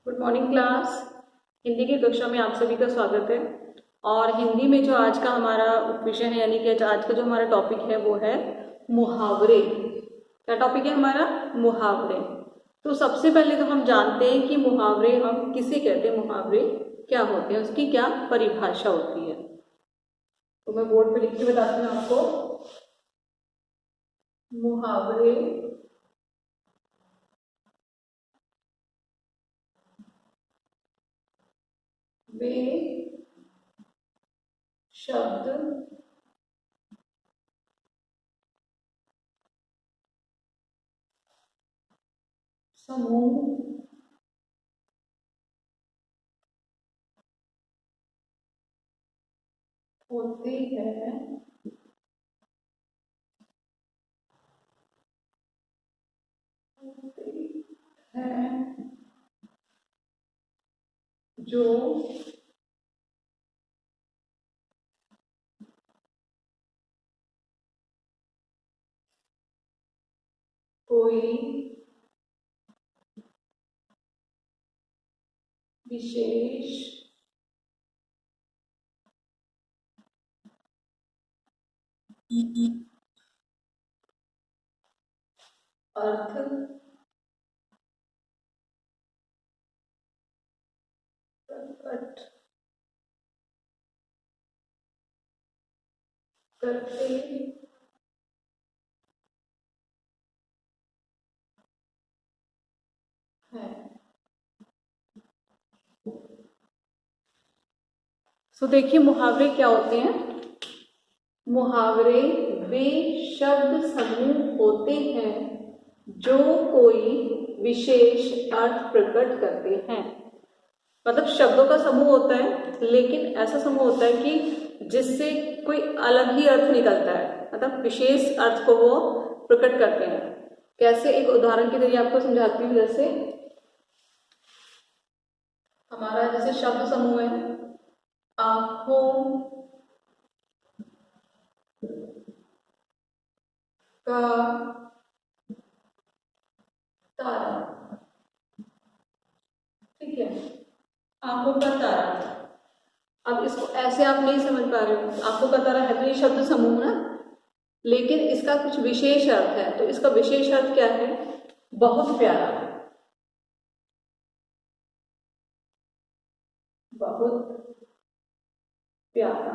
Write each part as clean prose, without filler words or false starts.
Good morning class. Hindi की कक्षा में आप सभी का स्वागत है। और हिंदी में जो आज का हमारा विषय है यानी कि आज का जो हमारा टॉपिक है वो है मुहावरे। क्या टॉपिक है हमारा? मुहावरे। तो सबसे पहले तो हम जानते हैं कि मुहावरे हम किसे कहते हैं, मुहावरे क्या होते हैं, उसकी क्या परिभाषा होती है। तो मैं बोर्ड पे लिख के बताती हूँ आपको। मुहावरे वे शब्द समूह होते हैं जो कोई विशेष अर्थ प्रकट करते हैं। सो देखिए मुहावरे क्या होते हैं। मुहावरे वे शब्द समूह होते हैं जो कोई विशेष अर्थ प्रकट करते हैं। मतलब शब्दों का समूह होता है, लेकिन ऐसा समूह होता है कि जिससे कोई अलग ही अर्थ निकलता है, मतलब विशेष अर्थ को वो प्रकट करते हैं। कैसे? एक उदाहरण के जरिए आपको समझाती हूँ। जैसे हमारा जैसे शब्द समूह है आंखों का तारा। ठीक है, आंखों का तारा। अब इसको ऐसे आप नहीं समझ पा रहे हो, आंखों का तारा है तो ये शब्द समूह ना, लेकिन इसका कुछ विशेष अर्थ है। तो इसका विशेष अर्थ क्या है? बहुत प्यारा, बहुत प्यारा।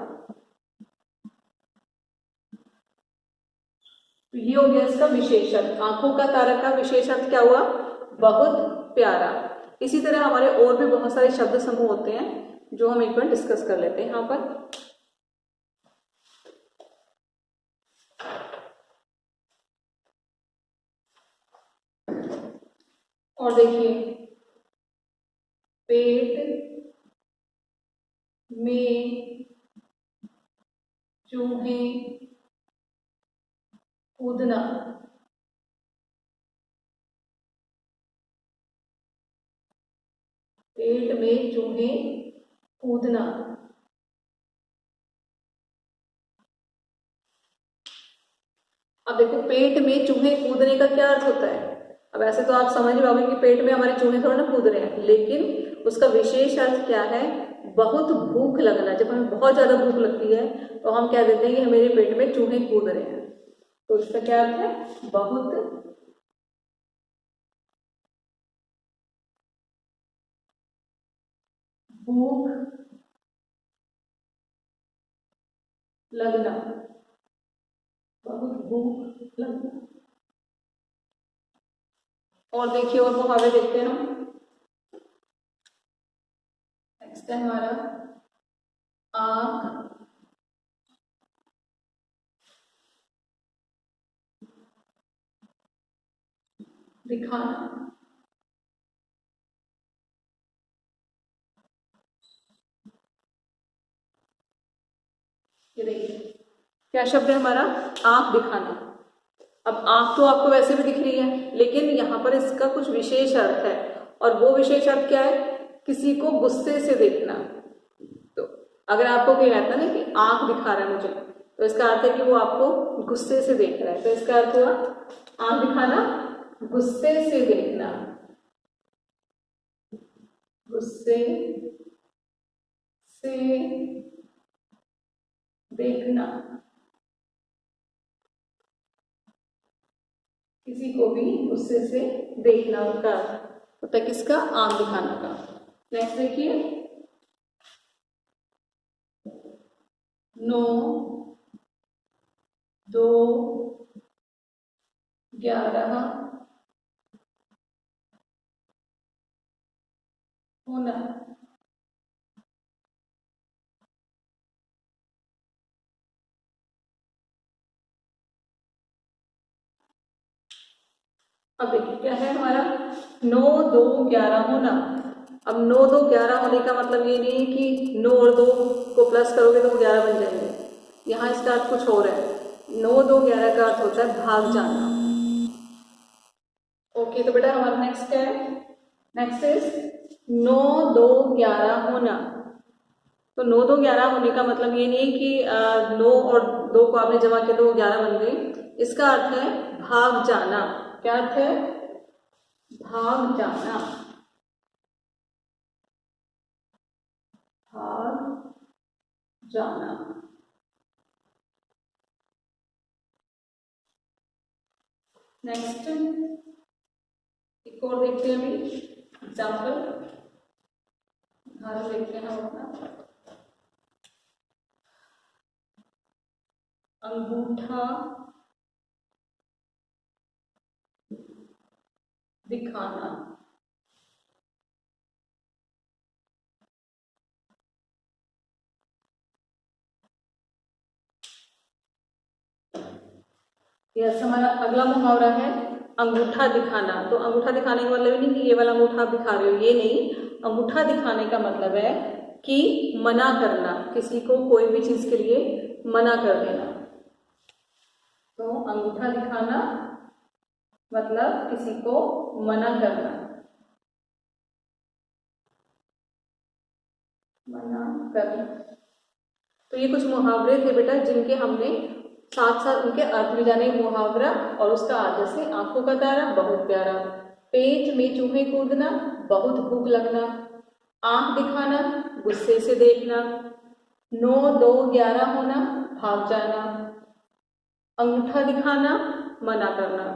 तो ये हो गया इसका विशेष अर्थ। आंखों का तारा का विशेष अर्थ क्या हुआ? बहुत प्यारा। इसी तरह हमारे और भी बहुत सारे शब्द समूह होते हैं जो हम एक बार डिस्कस कर लेते हैं यहाँ पर। और देखिए, पेट में चूहे कूदना। पेट में चूहे कूदना। अब देखो, पेट में चूहे कूदने का क्या अर्थ होता है? अब ऐसे तो आप समझ पाओगे कि पेट में हमारे चूहे थोड़ा ना कूद रहे हैं, लेकिन उसका विशेष अर्थ क्या है? बहुत भूख लगना। जब हमें बहुत ज्यादा भूख लगती है तो हम क्या देते हैं कि मेरे पेट में चूहे कूद रहे हैं। तो इसका क्या अर्थ है? बहुत भूख लगना। बहुत भूख लगना। और देखिए, और मुहावरे देखते हैं हम। नेक्स्ट है हमारा आंख दिखाना। ये देखिए क्या शब्द है हमारा? आंख दिखाना। अब आंख तो आपको वैसे भी दिख रही है, लेकिन यहाँ पर इसका कुछ विशेष अर्थ है। और वो विशेष अर्थ क्या है? किसी को गुस्से से देखना। तो अगर आपको कोई कहता ना कि आंख दिखा रहा है मुझे, तो इसका अर्थ है कि वो आपको गुस्से से देख रहा है। तो इसका अर्थ हुआ आंख दिखाना, गुस्से से देखना। गुस्से से देखना, किसी को भी गुस्से से देखना का होता है किसका, आंख दिखाना का। नेक्स्ट देखिए, 9, 2, 11 होना। अब देखिए क्या है हमारा, 9, 2, 11 होना। अब 9, 2, 11 होने का मतलब ये नहीं है कि 9 और 2 को प्लस करोगे तो 11 बन जाएंगे। यहाँ इसका अर्थ कुछ और है। 9, 2, 11 का अर्थ होता है भाग जाना। ओके, तो बेटा हमारा नेक्स्ट क्या है, नेक्स्ट इज 9, 2, 11 होना। तो 9, 2, 11 होने का मतलब ये नहीं कि 9 और 2 को आपने जमा किया तो 11 बन गए। इसका अर्थ है भाग जाना। क्या अर्थ है, भाग जाना, भाग जाना। नेक्स्ट एक और देखते हैं अभी एग्जाम्पल, उदाहरण देखते हैं हम अपना। अंगूठा दिखाना। यस, हमारा अगला मुहावरा है अंगूठा दिखाना। तो अंगूठा दिखाने का मतलब नहीं कि ये वाला अंगूठा आप दिखा रहे हो, ये नहीं। अंगूठा दिखाने का मतलब है कि मना करना, किसी को कोई भी चीज के लिए मना कर देना। तो अंगूठा दिखाना मतलब किसी को मना करना, मना करना। तो ये कुछ मुहावरे थे बेटा जिनके हमने साथ साथ उनके अर्थ भी जाने। मुहावरा और उसका आदर से आंखों का तारा बहुत प्यारा, पेट में चूहे कूदना, बहुत भूख लगना, आंख दिखाना, गुस्से से देखना, 9, 2, 11 होना, भाग जाना, अंगूठा दिखाना, मना करना।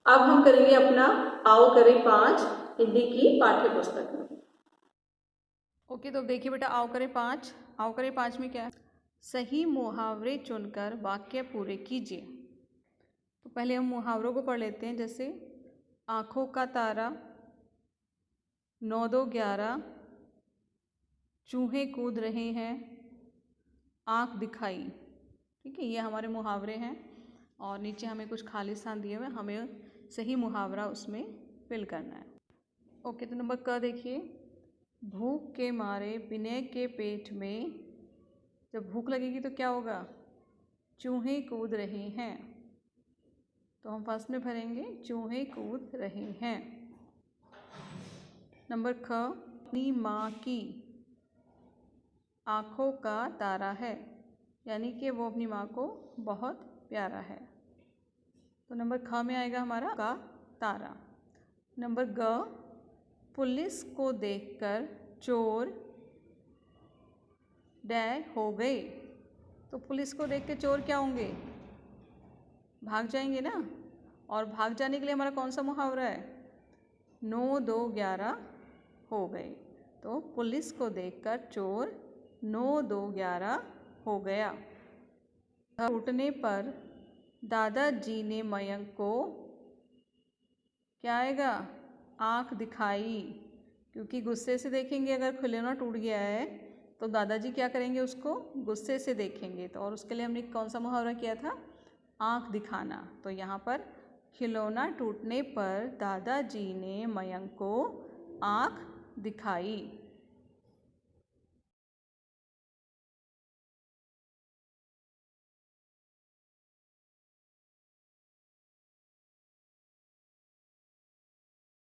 अब हम करेंगे अपना आओ करें 5 हिंदी की पाठ्य पुस्तक में। ओके, तो देखिए बेटा आओ करें 5। आओ करें 5 में क्या है, सही मुहावरे चुनकर वाक्य पूरे कीजिए। तो पहले हम मुहावरों को पढ़ लेते हैं, जैसे आँखों का तारा, 9, 2, 11, चूहे कूद रहे हैं, आँख दिखाई। ठीक है, ये हमारे मुहावरे हैं और नीचे हमें कुछ खाली स्थान दिए हुए, हमें सही मुहावरा उसमें फिल करना है। ओके, तो नंबर क देखिए, भूख के मारे विनय के पेट में, जब भूख लगेगी तो क्या होगा, चूहे कूद रहे हैं। तो हम फर्स्ट में भरेंगे चूहे कूद रहे हैं। नंबर ख, अपनी माँ की आँखों का तारा है, यानी कि वो अपनी माँ को बहुत प्यारा है। तो नंबर ख में आएगा हमारा का तारा। नंबर ग, पुलिस को देखकर चोर डै हो गए। तो पुलिस को देख के चोर क्या होंगे, भाग जाएंगे ना। और भाग जाने के लिए हमारा कौन सा मुहावरा है, 9, 2, 11 हो गए। तो पुलिस को देखकर चोर 9, 2, 11 हो गया। टूटने पर दादाजी ने मयंक को क्या आएगा, आँख दिखाई, क्योंकि गुस्से से देखेंगे अगर खिलौना टूट गया है तो दादाजी क्या करेंगे, उसको गुस्से से देखेंगे। तो और उसके लिए हमने कौन सा मुहावरा किया था, आँख दिखाना। तो यहाँ पर खिलौना टूटने पर दादाजी ने मयंक को आँख दिखाई।